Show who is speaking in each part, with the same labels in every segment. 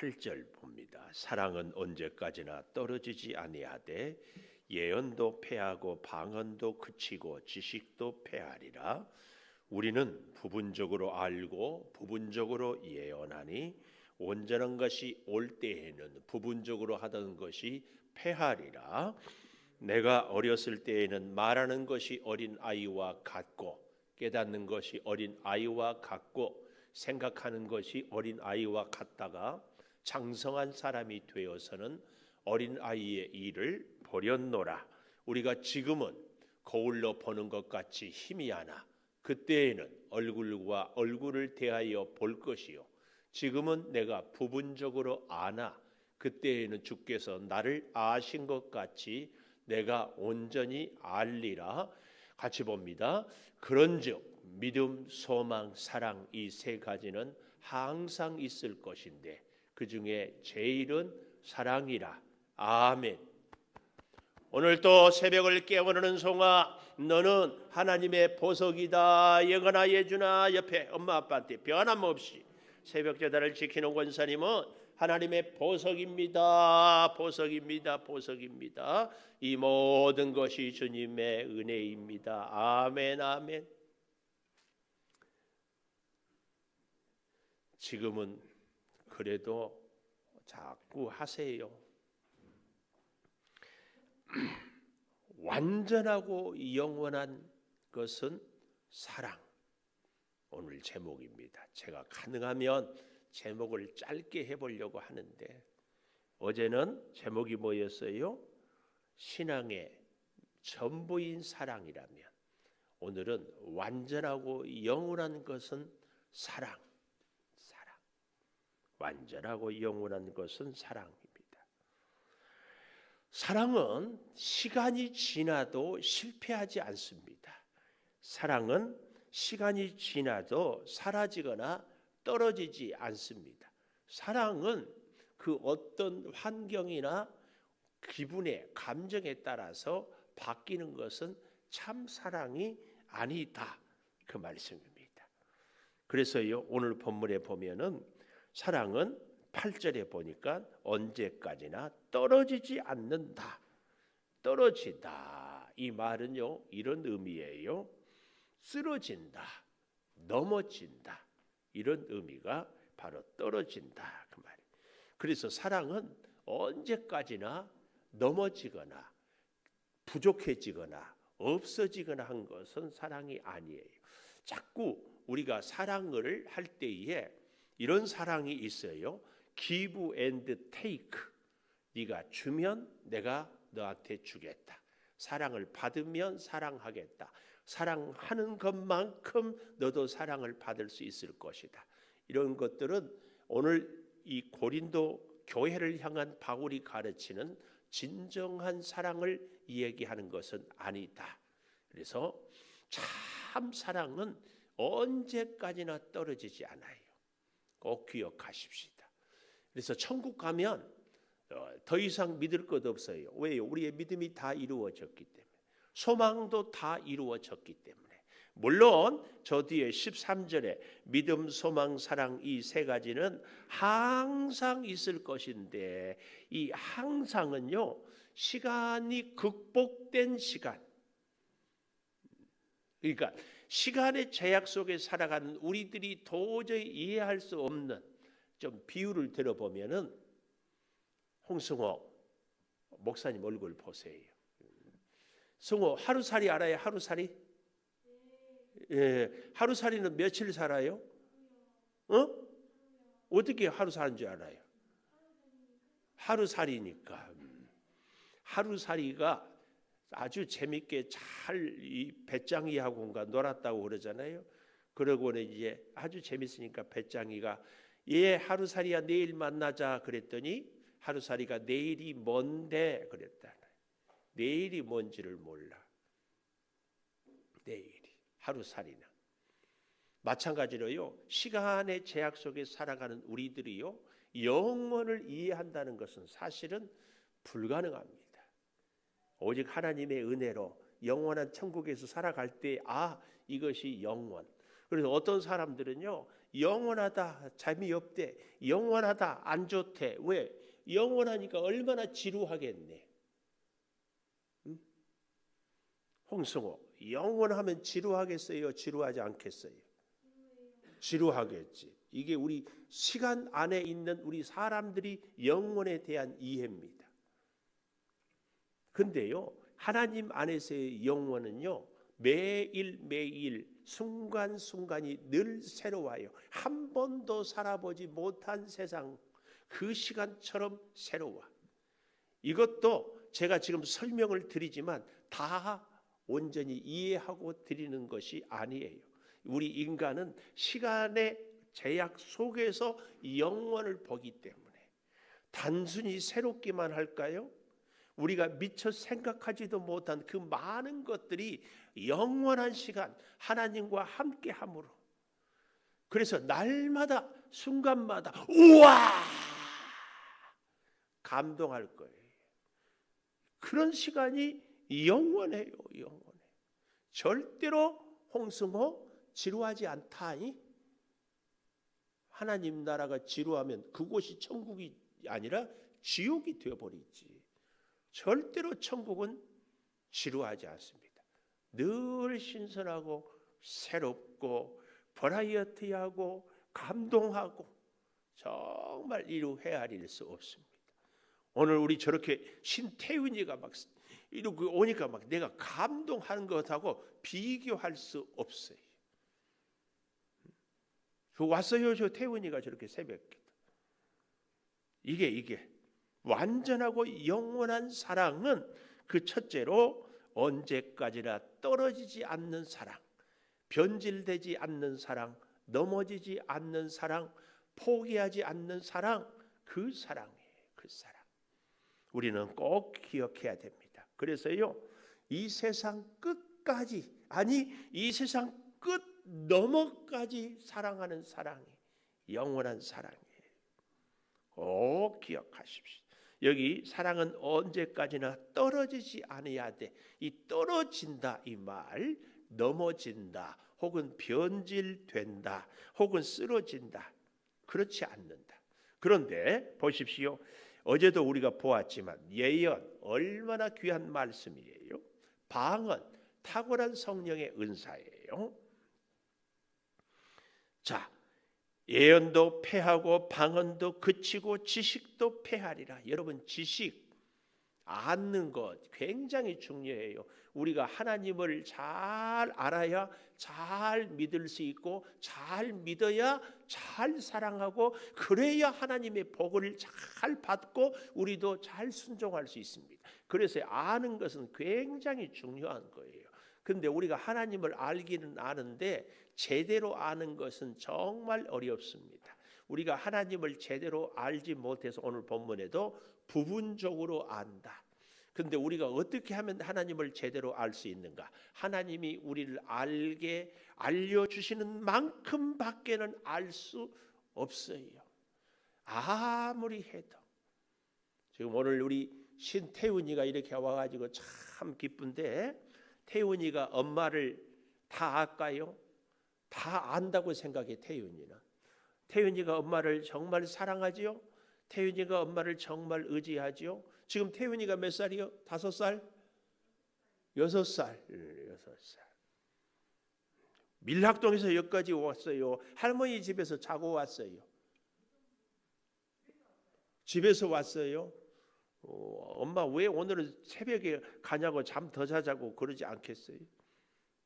Speaker 1: 8절 봅니다. 사랑은 언제까지나 떨어지지 아니하되 예언도 패하고 방언도 그치고 지식도 패하리라. 우리는 부분적으로 알고 부분적으로 예언하니 온전한 것이 올 때에는 부분적으로 하던 것이 패하리라. 내가 어렸을 때에는 말하는 것이 어린 아이와 같고 깨닫는 것이 어린 아이와 같고 생각하는 것이 어린 아이와 같다가 장성한 사람이 되어서는 어린 아이의 일을 버렸노라. 우리가 지금은 거울로 보는 것 같이 희미하나 그때에는 얼굴과 얼굴을 대하여 볼 것이요 지금은 내가 부분적으로 아나 그때에는 주께서 나를 아신 것 같이 내가 온전히 알리라. 같이 봅니다. 그런즉 믿음, 소망, 사랑 이 세 가지는 항상 있을 것인데 그 중에 제일은 사랑이라. 아멘. 오늘 또 새벽을 깨우는 송아 너는 하나님의 보석이다. 예거나 예주나 옆에 엄마 아빠한테 변함없이 새벽 제단을 지키는 권사님은 하나님의 보석입니다. 보석입니다. 보석입니다. 이 모든 것이 주님의 은혜입니다. 아멘 아멘. 지금은 그래도 자꾸 하세요. 완전하고 영원한 것은 사랑. 오늘 제목입니다. 제가 가능하면 제목을 짧게 해보려고 하는데 어제는 제목이 뭐였어요? 신앙의 전부인 사랑이라면 오늘은 완전하고 영원한 것은 사랑. 사랑. 완전하고 영원한 것은 사랑입니다. 사랑은 시간이 지나도 실패하지 않습니다. 사랑은 시간이 지나도 사라지거나 떨어지지 않습니다. 사랑은 그 어떤 환경이나 기분의 감정에 따라서 바뀌는 것은 참 사랑이 아니다. 그 말씀입니다. 그래서요 오늘 본문에 보면은 사랑은 8절에 보니까 언제까지나 떨어지지 않는다. 떨어지다. 이 말은요 이런 의미예요. 쓰러진다. 넘어진다. 이런 의미가 바로 떨어진다 그 말이에요. 그래서 사랑은 언제까지나 넘어지거나 부족해지거나 없어지거나 한 것은 사랑이 아니에요. 자꾸 우리가 사랑을 할 때에 이런 사랑이 있어요. Give and take. 네가 주면 내가 너한테 주겠다. 사랑을 받으면 사랑하겠다. 사랑하는 것만큼 너도 사랑을 받을 수 있을 것이다. 이런 것들은 오늘 이 고린도 교회를 향한 바울이 가르치는 진정한 사랑을 얘기하는 것은 아니다. 그래서 참 사랑은 언제까지나 떨어지지 않아요. 꼭 기억하십시다. 그래서 천국 가면 더 이상 믿을 것 없어요. 왜요? 우리의 믿음이 다 이루어졌기 때문에. 소망도 다 이루어졌기 때문에. 물론 저 뒤에 13절에 믿음, 소망, 사랑 이 세 가지는 항상 있을 것인데 이 항상은요 시간이 극복된 시간. 그러니까 시간의 제약 속에 살아가는 우리들이 도저히 이해할 수 없는 좀 비유를 들어보면은 홍승호 목사님 얼굴 보세요. 승호 하루살이 알아요? 하루살이? 예, 하루살이는 며칠 살아요? 어떻게 하루 사는 줄 알아요? 하루살이니까. 하루살이가 아주 재밌게 잘 이 배짱이하고가 놀았다고 그러잖아요. 그러고는 이제 아주 재밌으니까 배짱이가 얘 하루살이야 내일 만나자 그랬더니 하루살이가 내일이 뭔데 그랬다. 내일이 뭔지를 몰라. 내일이 하루살이는 마찬가지로요. 시간의 제약 속에 살아가는 우리들이요. 영원을 이해한다는 것은 사실은 불가능합니다. 오직 하나님의 은혜로 영원한 천국에서 살아갈 때 이것이 영원. 그래서 어떤 사람들은요, 영원하다 재미없대, 영원하다 안 좋대. 왜? 영원하니까 얼마나 지루하겠네. 응? 홍승호, 영원하면 지루하겠어요? 지루하지 않겠어요? 지루하겠지. 이게 우리 시간 안에 있는 우리 사람들이 영원에 대한 이해입니다. 근데요, 하나님 안에서의 영원은요, 매일매일 순간순간이 늘 새로워요. 한 번도 살아보지 못한 세상, 그 시간처럼 새로워. 이것도 제가 지금 설명을 드리지만 다 온전히 이해하고 드리는 것이 아니에요. 우리 인간은 시간의 제약 속에서 영원을 보기 때문에 단순히 새롭기만 할까요? 우리가 미처 생각하지도 못한 그 많은 것들이 영원한 시간 하나님과 함께함으로, 그래서 날마다 순간마다 우와 감동할 거예요. 그런 시간이 영원해요. 영원해. 절대로 홍승호 지루하지 않다니. 하나님 나라가 지루하면 그곳이 천국이 아니라 지옥이 되어버리지. 절대로 천국은 지루하지 않습니다. 늘 신선하고 새롭고 버라이어티하고 감동하고 정말 이루 헤아릴 수 없습니다. 오늘 우리 저렇게 신태윤이가 막 이러고 오니까 막 내가 감동하는 것하고 비교할 수 없어요. 왔어요, 저 태훈이가 저렇게 새벽기도. 이게 완전하고 영원한 사랑은 그 첫째로 언제까지나 떨어지지 않는 사랑, 변질되지 않는 사랑, 넘어지지 않는 사랑, 포기하지 않는 사랑, 그 사랑이에요. 그 사랑. 우리는 꼭 기억해야 됩니다. 그래서요, 이 세상 끝까지, 아니 이 세상 끝 너머까지 사랑하는 사랑이 영원한 사랑이에요. 꼭 기억하십시오. 여기 사랑은 언제까지나 떨어지지 않아야 돼. 이 떨어진다 이 말, 넘어진다 혹은 변질된다 혹은 쓰러진다, 그렇지 않는다. 그런데 보십시오. 어제도 우리가 보았지만 예언 얼마나 귀한 말씀이에요. 방언 탁월한 성령의 은사예요. 자, 예언도 패하고 방언도 그치고 지식도 패하리라. 여러분, 지식 아는 것 굉장히 중요해요. 우리가 하나님을 잘 알아야 잘 믿을 수 있고, 잘 믿어야 잘 사랑하고, 그래야 하나님의 복을 잘 받고 우리도 잘 순종할 수 있습니다. 그래서 아는 것은 굉장히 중요한 거예요. 근데 우리가 하나님을 알기는 아는데 제대로 아는 것은 정말 어렵습니다. 우리가 하나님을 제대로 알지 못해서 오늘 본문에도 부분적으로 안다. 근데 우리가 어떻게 하면 하나님을 제대로 알 수 있는가? 하나님이 우리를 알게 알려주시는 만큼밖에는 알 수 없어요. 아무리 해도. 지금 오늘 우리 신태훈이가 이렇게 와가지고 참 기쁜데, 태훈이가 엄마를 다 알까요? 다 안다고 생각해. 태훈이가 엄마를 정말 사랑하지요? 태훈이가 엄마를 정말 의지하지요? 지금 태훈이가 몇 살이요? 5살? 6살. 밀락동에서 여기까지 왔어요. 할머니 집에서 자고 왔어요. 집에서 왔어요. 엄마 왜 오늘은 새벽에 가냐고, 잠 더 자자고 그러지 않겠어요?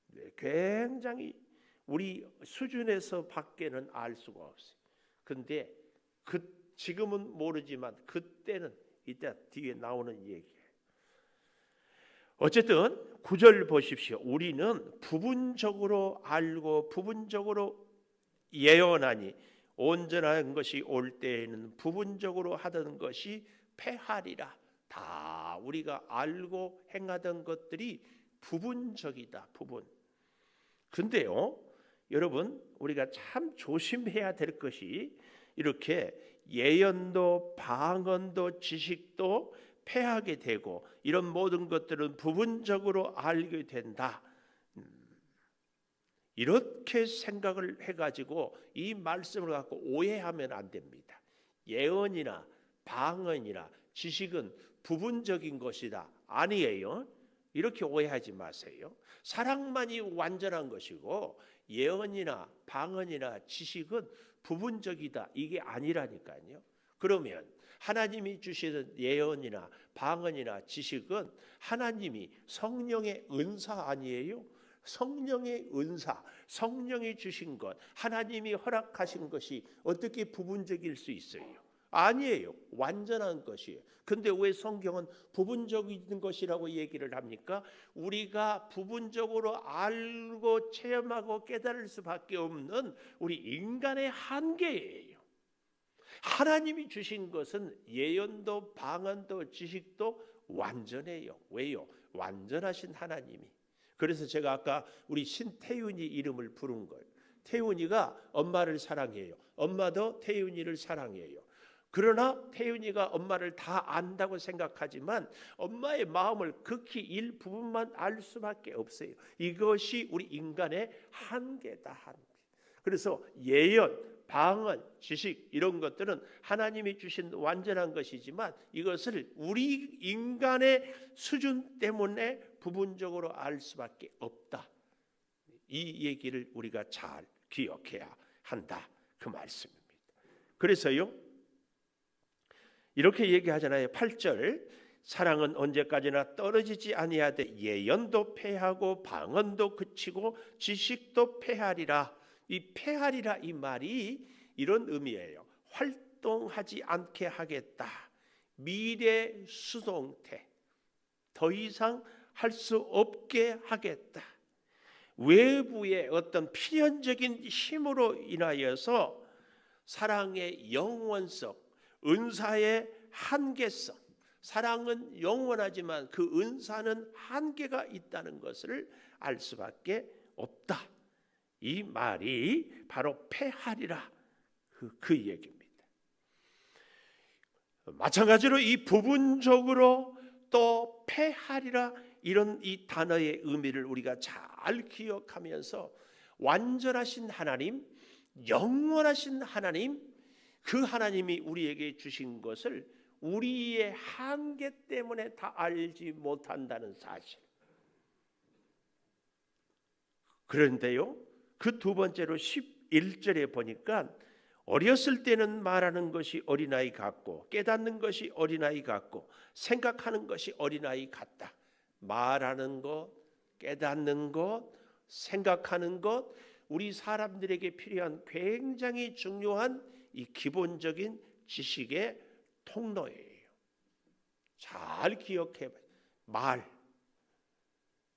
Speaker 1: 네, 굉장히 우리 수준에서 밖에는 알 수가 없어요. 근데 지금은 모르지만 그때는 이따 뒤에 나오는 얘기예요. 어쨌든 9절 보십시오. 우리는 부분적으로 알고 부분적으로 예언하니 온전한 것이 올 때에는 부분적으로 하던 것이 패하리라. 다 우리가 알고 행하던 것들이 부분적이다. 부분. 근데요, 여러분, 우리가 참 조심해야 될 것이 이렇게 예언도 방언도 지식도 패하게 되고 이런 모든 것들은 부분적으로 알게 된다. 이렇게 생각을 해가지고 이 말씀을 갖고 오해하면 안 됩니다. 예언이나 방언이나 지식은 부분적인 것이다. 아니에요. 이렇게 오해하지 마세요. 사랑만이 완전한 것이고 예언이나 방언이나 지식은 부분적이다. 이게 아니라니까요. 그러면 하나님이 주시는 예언이나 방언이나 지식은 하나님이 성령의 은사 아니에요? 성령의 은사, 성령이 주신 것, 하나님이 허락하신 것이 어떻게 부분적일 수 있어요? 아니에요. 완전한 것이에요. 근데 왜 성경은 부분적인 것이라고 얘기를 합니까? 우리가 부분적으로 알고 체험하고 깨달을 수밖에 없는 우리 인간의 한계예요. 하나님이 주신 것은 예언도 방언도 지식도 완전해요. 왜요? 완전하신 하나님이. 그래서 제가 아까 우리 신태윤이 이름을 부른 거예요. 태윤이가 엄마를 사랑해요. 엄마도 태윤이를 사랑해요. 그러나 태윤이가 엄마를 다 안다고 생각하지만 엄마의 마음을 극히 일부분만 알 수밖에 없어요. 이것이 우리 인간의 한계다. 한계. 그래서 예언, 방언, 지식 이런 것들은 하나님이 주신 완전한 것이지만 이것을 우리 인간의 수준 때문에 부분적으로 알 수밖에 없다. 이 얘기를 우리가 잘 기억해야 한다. 그 말씀입니다. 그래서요. 이렇게 얘기하잖아요. 8절 사랑은 언제까지나 떨어지지 아니하되 예언도 패하고 방언도 그치고 지식도 패하리라. 이 패하리라 이 말이 이런 의미예요. 활동하지 않게 하겠다. 미래 수동태. 더 이상 할 수 없게 하겠다. 외부의 어떤 필연적인 힘으로 인하여서 사랑의 영원성, 은사의 한계성, 사랑은 영원하지만 그 은사는 한계가 있다는 것을 알 수밖에 없다. 이 말이 바로 패하리라 그 얘기입니다. 마찬가지로 이 부분적으로 또 패하리라 이런 이 단어의 의미를 우리가 잘 기억하면서 완전하신 하나님, 영원하신 하나님, 그 하나님이 우리에게 주신 것을 우리의 한계 때문에 다 알지 못한다는 사실. 그런데요, 그 두 번째로 11절에 보니까 어렸을 때는 말하는 것이 어린아이 같고 깨닫는 것이 어린아이 같고 생각하는 것이 어린아이 같다. 말하는 것, 깨닫는 것, 생각하는 것, 우리 사람들에게 필요한 굉장히 중요한 이 기본적인 지식의 통로예요. 잘 기억해 봐요.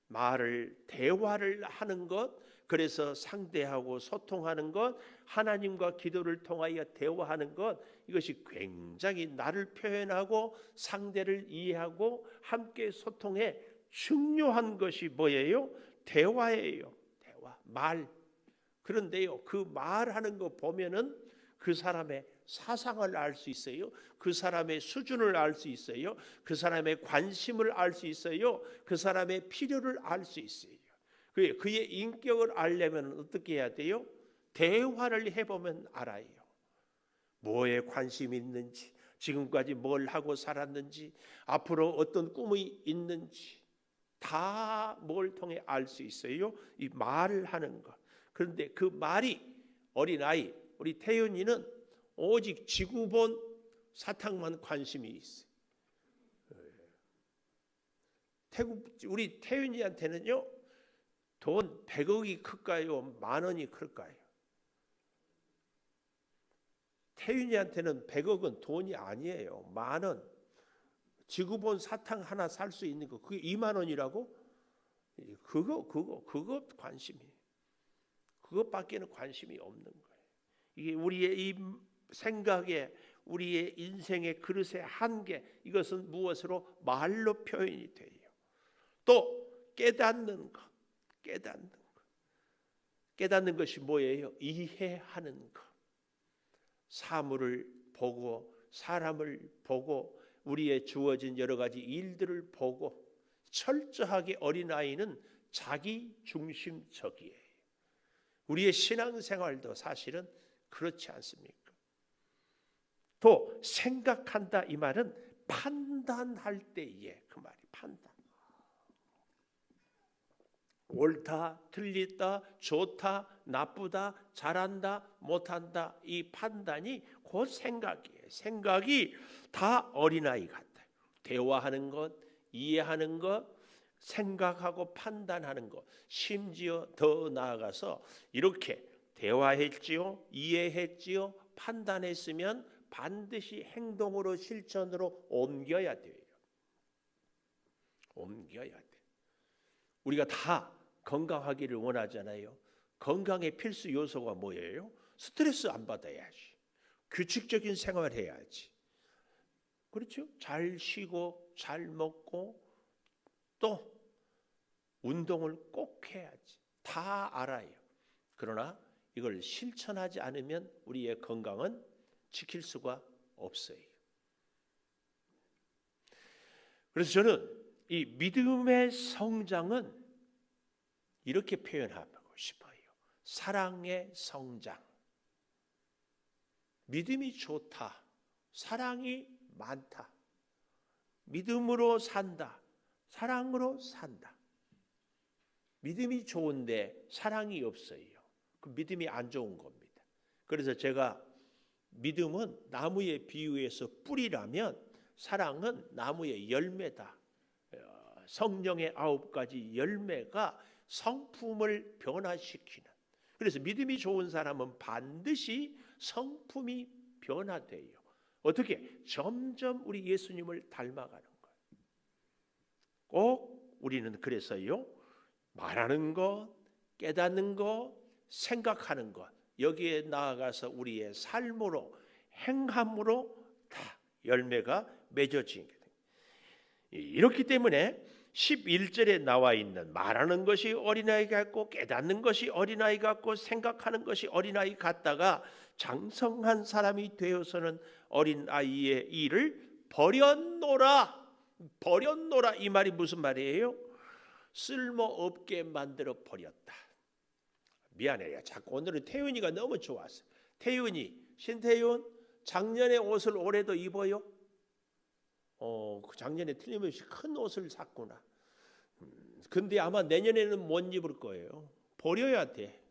Speaker 1: 말을 대화를 하는 것, 그래서 상대하고 소통하는 것, 하나님과 기도를 통하여 대화하는 것, 이것이 굉장히 나를 표현하고 상대를 이해하고 함께 소통해 중요한 것이 뭐예요? 대화예요. 대화, 말. 그런데요, 그 말하는 거 보면은 그 사람의 사상을 알 수 있어요. 그 사람의 수준을 알 수 있어요. 그 사람의 관심을 알 수 있어요. 그 사람의 필요를 알 수 있어요. 그의 인격을 알려면 어떻게 해야 돼요? 대화를 해보면 알아요. 뭐에 관심이 있는지, 지금까지 뭘 하고 살았는지, 앞으로 어떤 꿈이 있는지 다 뭘 통해 알 수 있어요? 이 말을 하는 것. 그런데 그 말이 어린아이, 우리 태윤이는 오직 지구본 사탕만 관심이 있어요. 우리 태윤이한테는요, 돈 100억이 클까요? 10,000원이 클까요? 태윤이한테는 100억은 돈이 아니에요. 10,000원. 지구본 사탕 하나 살 수 있는 거 그게 20,000원이라고? 그거 관심이. 그것밖에는 관심이 없는 거예요. 이게 우리의 이 생각에, 우리의 인생의 그릇의 한계, 이것은 무엇으로? 말로 표현이 돼요. 또 깨닫는 것. 깨닫는 것이 뭐예요? 이해하는 것. 사물을 보고 사람을 보고 우리의 주어진 여러 가지 일들을 보고 철저하게 어린아이는 자기 중심적이에요. 우리의 신앙생활도 사실은 그렇지 않습니까? 또 생각한다 이 말은 판단할 때에 그 말이 판단. 옳다, 틀리다, 좋다, 나쁘다, 잘한다, 못한다 이 판단이 곧 생각이에요. 생각이 다 어린아이 같아요. 대화하는 것, 이해하는 것, 생각하고 판단하는 것, 심지어 더 나아가서 이렇게 대화했지요, 이해했지요, 판단했으면 반드시 행동으로 실천으로 옮겨야 돼요. 옮겨야 돼. 우리가 다 건강하기를 원하잖아요. 건강의 필수 요소가 뭐예요? 스트레스 안 받아야지. 규칙적인 생활을 해야지. 그렇죠? 잘 쉬고 잘 먹고 또 운동을 꼭 해야지. 다 알아요. 그러나 이걸 실천하지 않으면 우리의 건강은 지킬 수가 없어요. 그래서 저는 이 믿음의 성장은 이렇게 표현하고 싶어요. 사랑의 성장. 믿음이 좋다. 사랑이 많다. 믿음으로 산다. 사랑으로 산다. 믿음이 좋은데 사랑이 없어요. 그 믿음이 안 좋은 겁니다. 그래서 제가 믿음은 나무에 비유해서 뿌리라면 사랑은 나무의 열매다. 성령의 9가지 열매가 성품을 변화시키는. 그래서 믿음이 좋은 사람은 반드시 성품이 변화돼요. 어떻게? 점점 우리 예수님을 닮아가는 거예요. 꼭 우리는 그래서요. 말하는 것, 깨닫는 것, 생각하는 것 여기에 나아가서 우리의 삶으로 행함으로 다 열매가 맺어지게 됩니다. 이렇기 때문에 11절에 나와 있는 말하는 것이 어린아이 같고 깨닫는 것이 어린아이 같고 생각하는 것이 어린아이 같다가 장성한 사람이 되어서는 어린아이의 일을 버렸노라. 버렸노라 이 말이 무슨 말이에요? 쓸모없게 만들어 버렸다. 미안해요. 자꾸 오늘은 태윤이가 너무 좋았어. 태윤이, 신태윤 작년에 옷을 올해도 입어요? 작년에 틀림없이 큰 옷을 샀구나. 근데 아마 내년에는 못 입을 거예요. 버려야 돼.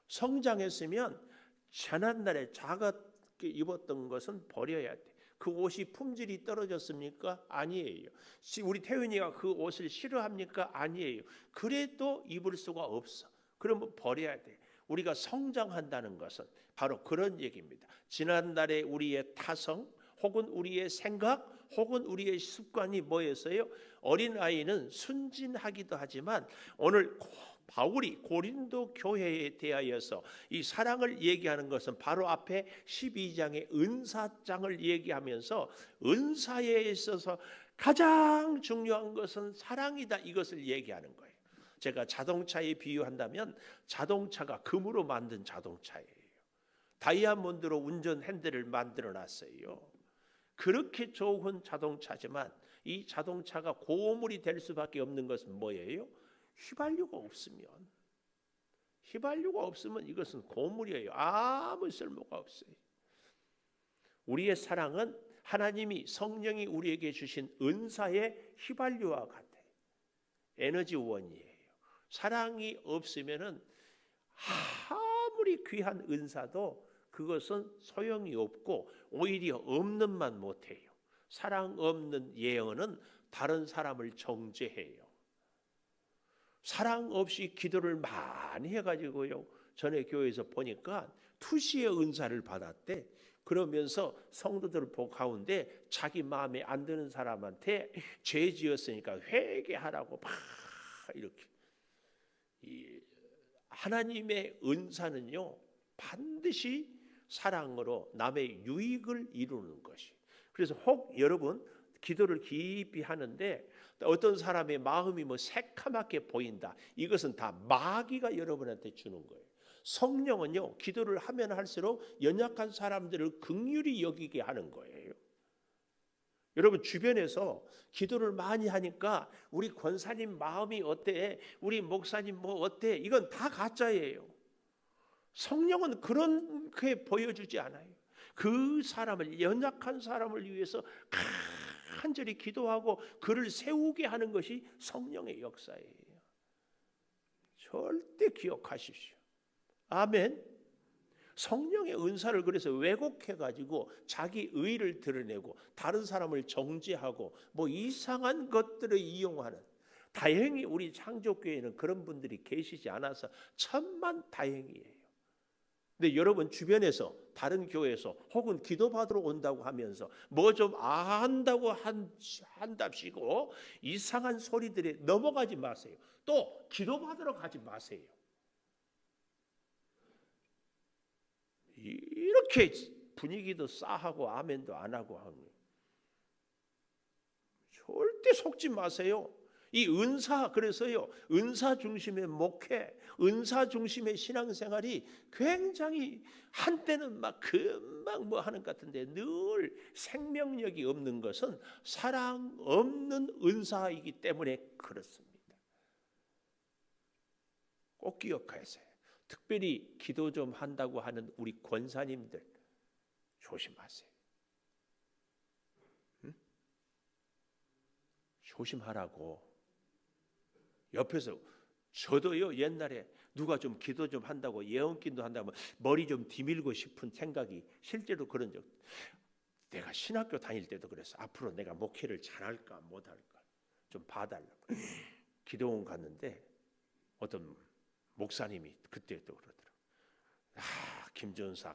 Speaker 1: 성장했으면 지난날에 작게 입었던 것은 버려야 돼. 그 옷이 품질이 떨어졌습니까? 아니에요. 우리 태윤이가 그 옷을 싫어합니까? 아니에요. 그래도 입을 수가 없어. 그러면 버려야 돼. 우리가 성장한다는 것은 바로 그런 얘기입니다. 지난날에 우리의 타성 혹은 우리의 생각 혹은 우리의 습관이 뭐였어요? 어린아이는 순진하기도 하지만 오늘 바울이 고린도 교회에 대하여서 이 사랑을 얘기하는 것은 바로 앞에 12장의 은사장을 얘기하면서 은사에 있어서 가장 중요한 것은 사랑이다 이것을 얘기하는 거예요. 제가 자동차에 비유한다면 자동차가 금으로 만든 자동차예요. 다이아몬드로 운전 핸들을 만들어 놨어요. 그렇게 좋은 자동차지만 이 자동차가 고물이 될 수밖에 없는 것은 뭐예요? 휘발유가 없으면 이것은 고물이에요. 아무 쓸모가 없어요. 우리의 사랑은 하나님이 성령이 우리에게 주신 은사의 휘발유와 같아요. 에너지원이에요. 사랑이 없으면은 아무리 귀한 은사도 그것은 소용이 없고 오히려 없는 만 못해요. 사랑 없는 예언은 다른 사람을 정죄해요. 사랑 없이 기도를 많이 해가지고요. 전에 교회에서 보니까 투시의 은사를 받았대. 그러면서 성도들 가운데 자기 마음에 안 드는 사람한테 죄 지었으니까 회개하라고 막 이렇게. 하나님의 은사는요 반드시 사랑으로 남의 유익을 이루는 것이. 그래서 혹 여러분 기도를 깊이 하는데 어떤 사람의 마음이 새카맣게 보인다. 이것은 다 마귀가 여러분한테 주는 거예요. 성령은요 기도를 하면 할수록 연약한 사람들을 긍휼히 여기게 하는 거예요. 여러분 주변에서 기도를 많이 하니까 우리 권사님 마음이 어때? 우리 목사님 뭐 어때? 이건 다 가짜예요. 성령은 그렇게 보여주지 않아요. 그 사람을, 연약한 사람을 위해서 간절히 기도하고 그를 세우게 하는 것이 성령의 역사예요. 절대 기억하십시오. 아멘. 성령의 은사를 그래서 왜곡해가지고 자기 의를 드러내고 다른 사람을 정죄하고 뭐 이상한 것들을 이용하는, 다행히 우리 창조교회는 그런 분들이 계시지 않아서 천만 다행이에요. 근데 여러분 주변에서 다른 교회에서 혹은 기도받으러 온다고 하면서 뭐 좀 한다고 한답시고 이상한 소리들에 넘어가지 마세요. 또 기도받으러 가지 마세요. 이렇게 분위기도 싸하고 아멘도 안 하고 하는 거예요. 절대 속지 마세요. 이 은사, 그래서요, 은사 중심의 목회, 은사 중심의 신앙생활이 굉장히 한때는 막 금방 뭐 하는 것 같은데 늘 생명력이 없는 것은 사랑 없는 은사이기 때문에 그렇습니다. 꼭 기억하세요. 특별히 기도 좀 한다고 하는 우리 권사님들 조심하세요. 응? 조심하라고. 옆에서 저도요, 옛날에 누가 좀 기도 좀 한다고, 예언기도 한다고 머리 좀 디밀고 싶은 생각이 실제로 그런 적. 내가 신학교 다닐 때도 그랬어. 앞으로 내가 목회를 잘할까 못할까 좀 봐달라고. 기도원 갔는데 어떤 목사님이 그때 또 그러더라고. 김전사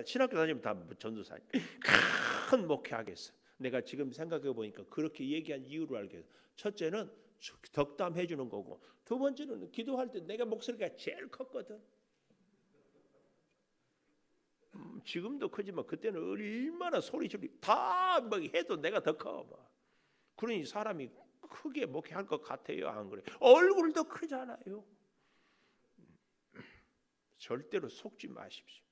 Speaker 1: 신학교 다니면 다 전도사 큰 목회하겠어. 내가 지금 생각해 보니까 그렇게 얘기한 이유를 알겠어. 첫째는 덕담해 주는 거고, 두 번째는 기도할 때 내가 목소리가 제일 컸거든. 지금도 크지만 그때는 얼마나 소리 지르고 다 막 해도 내가 더 커. 그러니 사람이 크게 목회할 것 같아요, 안 그래? 얼굴도 크잖아요. 절대로 속지 마십시오.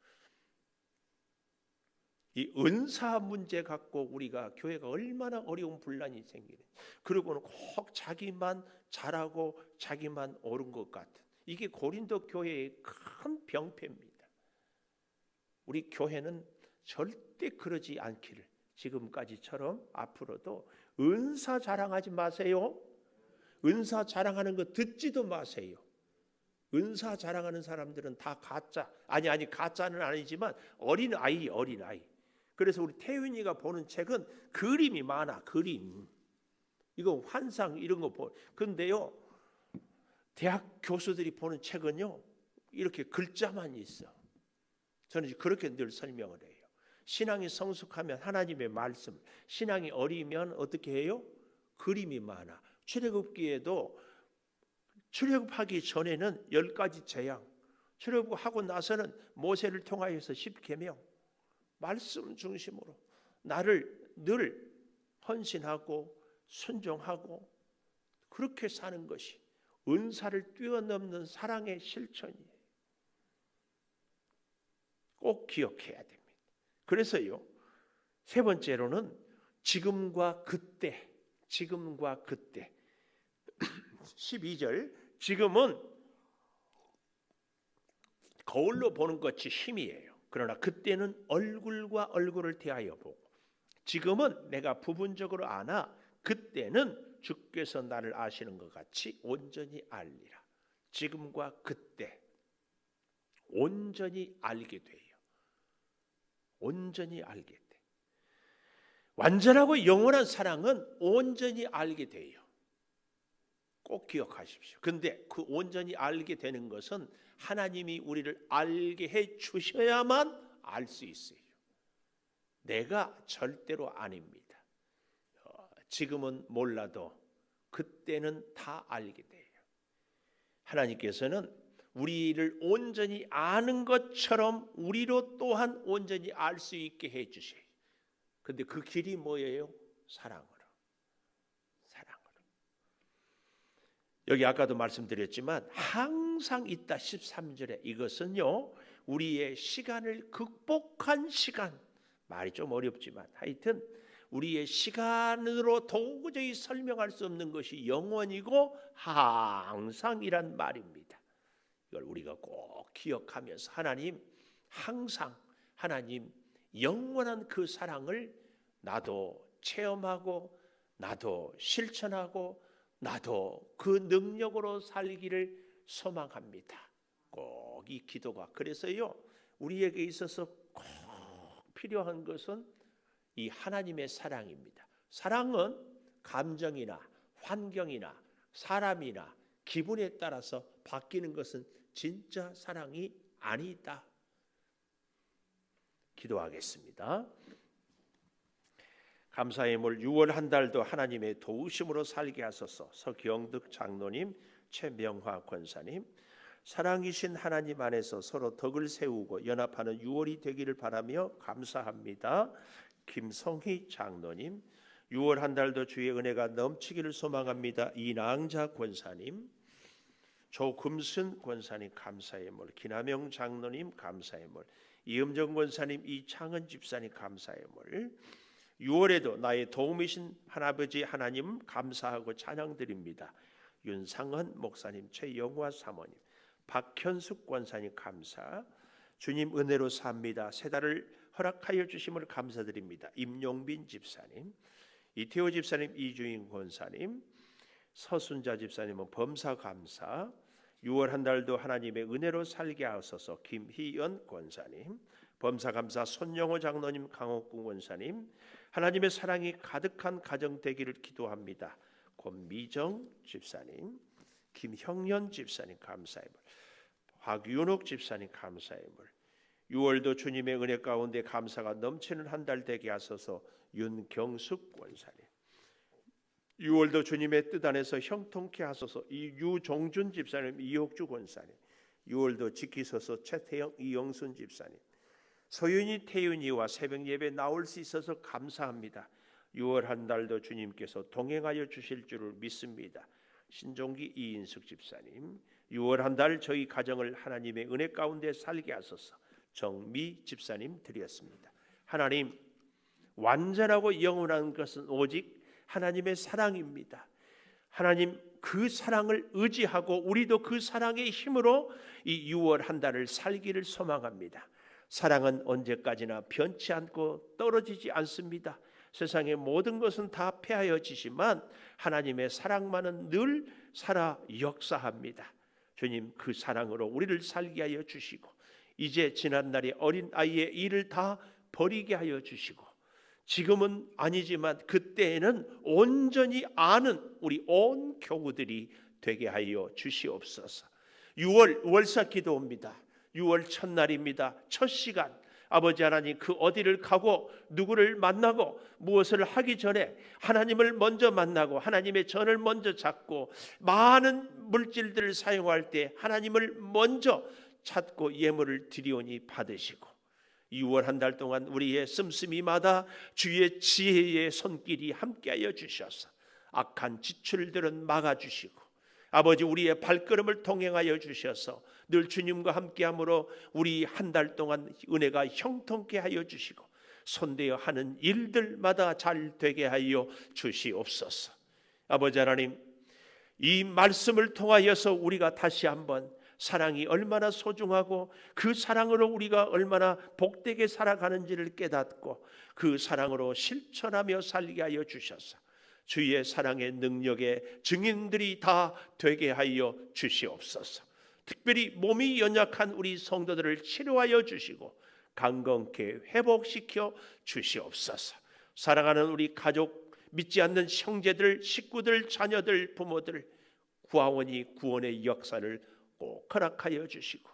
Speaker 1: 이 은사 문제 갖고 우리가 교회가 얼마나 어려운 분란이 생기는지, 그리고는 꼭 자기만 잘하고 자기만 옳은 것 같은, 이게 고린도 교회의 큰 병폐입니다. 우리 교회는 절대 그러지 않기를, 지금까지처럼 앞으로도 은사 자랑하지 마세요. 은사 자랑하는 거 듣지도 마세요. 은사 자랑하는 사람들은 다 가짜. 아니 가짜는 아니지만 어린아이. 그래서 우리 태윤이가 보는 책은 그림이 많아. 그림. 이거 환상 이런 거 보. 근데요, 대학 교수들이 보는 책은요, 이렇게 글자만 있어. 저는 그렇게 늘 설명을 해요. 신앙이 성숙하면 하나님의 말씀, 신앙이 어리면 어떻게 해요? 그림이 많아. 출애굽기에도 출애굽하기 전에는 10가지 재앙, 출애굽하고 나서는 모세를 통하여서 10계명, 말씀 중심으로 나를 늘 헌신하고 순종하고 그렇게 사는 것이 은사를 뛰어넘는 사랑의 실천이에요. 꼭 기억해야 됩니다. 그래서요, 세 번째로는 지금과 그때 12절, 지금은 거울로 보는 것이 힘이에요. 그러나 그때는 얼굴과 얼굴을 대하여 보고, 지금은 내가 부분적으로 아나 그때는 주께서 나를 아시는 것 같이 온전히 알리라. 지금과 그때 온전히 알게 돼요. 온전히 알게 돼. 완전하고 영원한 사랑은 온전히 알게 돼요. 꼭 기억하십시오. 근데 그 온전히 알게 되는 것은 하나님이 우리를 알게 해 주셔야만 알 수 있어요. 내가 절대로 아닙니다. 지금은 몰라도 그때는 다 알게 돼요. 하나님께서는 우리를 온전히 아는 것처럼 우리로 또한 온전히 알 수 있게 해 주셔요. 근데 그 길이 뭐예요? 사랑으로. 여기 아까도 말씀드렸지만 항상 있다. 13절에 이것은요, 우리의 시간을 극복한 시간, 말이 좀 어렵지만 하여튼 우리의 시간으로 도저히 설명할 수 없는 것이 영원이고 항상이란 말입니다. 이걸 우리가 꼭 기억하면서 하나님 항상 하나님 영원한 그 사랑을 나도 체험하고 나도 실천하고 나도 그 능력으로 살기를 소망합니다. 꼭 이 기도가 그래서요 우리에게 있어서 꼭 필요한 것은 이 하나님의 사랑입니다. 사랑은 감정이나 환경이나 사람이나 기분에 따라서 바뀌는 것은 진짜 사랑이 아니다. 기도하겠습니다. 감사의 물 6월 한 달도 하나님의 도우심으로 살게 하소서. 서경득 장로님, 최명화 권사님, 사랑이신 하나님 안에서 서로 덕을 세우고 연합하는 6월이 되기를 바라며 감사합니다. 김성희 장로님, 6월 한 달도 주의 은혜가 넘치기를 소망합니다. 이낭자 권사님, 조금순 권사님 감사의 물, 김하명 장로님 감사의 물, 이음정 권사님, 이창은 집사님 감사의 물. 6월에도 나의 도움이신 하나버지 하나님 감사하고 찬양드립니다. 윤상헌 목사님, 최영화 사모님, 박현숙 권사님 감사. 주님 은혜로 삽니다. 새 달을 허락하여 주심을 감사드립니다. 임용빈 집사님, 이태호 집사님, 이주인 권사님, 서순자 집사님은 범사 감사. 6월 한 달도 하나님의 은혜로 살게 하소서. 김희연 권사님, 범사 감사. 손영호 장로님, 강옥군 권사님, 하나님의 사랑이 가득한 가정 되기를 기도합니다. 권미정 집사님, 김형년 집사님 감사의 물, 박윤옥 집사님 감사의 물. 6월도 주님의 은혜 가운데 감사가 넘치는 한 달 되게 하소서. 윤경숙 권사님, 6월도 주님의 뜻 안에서 형통케 하소서. 유종준 집사님, 이옥주 권사님, 6월도 지키소서. 최태영, 이영순 집사님, 소윤이, 태윤이와 새벽 예배 나올 수 있어서 감사합니다. 6월 한 달도 주님께서 동행하여 주실 줄을 믿습니다. 신종기, 이인숙 집사님, 6월 한 달 저희 가정을 하나님의 은혜 가운데 살게 하소서. 정미 집사님 드렸습니다. 하나님, 완전하고 영원한 것은 오직 하나님의 사랑입니다. 하나님, 그 사랑을 의지하고 우리도 그 사랑의 힘으로 이 6월 한 달을 살기를 소망합니다. 사랑은 언제까지나 변치 않고 떨어지지 않습니다. 세상의 모든 것은 다 패하여지지만 하나님의 사랑만은 늘 살아 역사합니다. 주님, 그 사랑으로 우리를 살게 하여 주시고 이제 지난날의 어린 아이의 일을 다 버리게 하여 주시고 지금은 아니지만 그때에는 온전히 아는 우리 온 교우들이 되게 하여 주시옵소서. 6월 월사 기도입니다. 6월 첫날입니다. 첫 시간, 아버지 하나님, 그 어디를 가고 누구를 만나고 무엇을 하기 전에 하나님을 먼저 만나고 하나님의 전을 먼저 찾고 많은 물질들을 사용할 때 하나님을 먼저 찾고 예물을 드리오니 받으시고 6월 한 달 동안 우리의 씀씀이마다 주의 지혜의 손길이 함께하여 주셔서 악한 지출들은 막아주시고 아버지, 우리의 발걸음을 동행하여 주셔서 늘 주님과 함께함으로 우리 한 달 동안 은혜가 형통케 하여 주시고 손대어 하는 일들마다 잘 되게 하여 주시옵소서. 아버지 하나님, 이 말씀을 통하여서 우리가 다시 한번 사랑이 얼마나 소중하고 그 사랑으로 우리가 얼마나 복되게 살아가는지를 깨닫고 그 사랑으로 실천하며 살게 하여 주셔서 주의 사랑의 능력의 증인들이 다 되게 하여 주시옵소서. 특별히 몸이 연약한 우리 성도들을 치료하여 주시고 강건케 회복시켜 주시옵소서. 사랑하는 우리 가족, 믿지 않는 형제들, 식구들, 자녀들, 부모들 구하오니 구원의 역사를 꼭 허락하여 주시고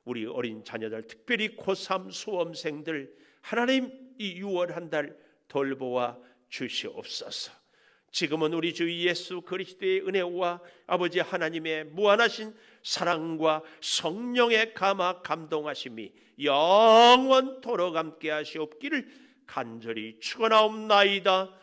Speaker 1: 우리 어린 자녀들, 특별히 고3 수험생들 하나님 이 6월 한 달 돌보아 주시옵소서. 지금은 우리 주 예수 그리스도의 은혜와 아버지 하나님의 무한하신 사랑과 성령의 감화 감동하심이 영원토록 함께 하시옵기를 간절히 축원하옵나이다.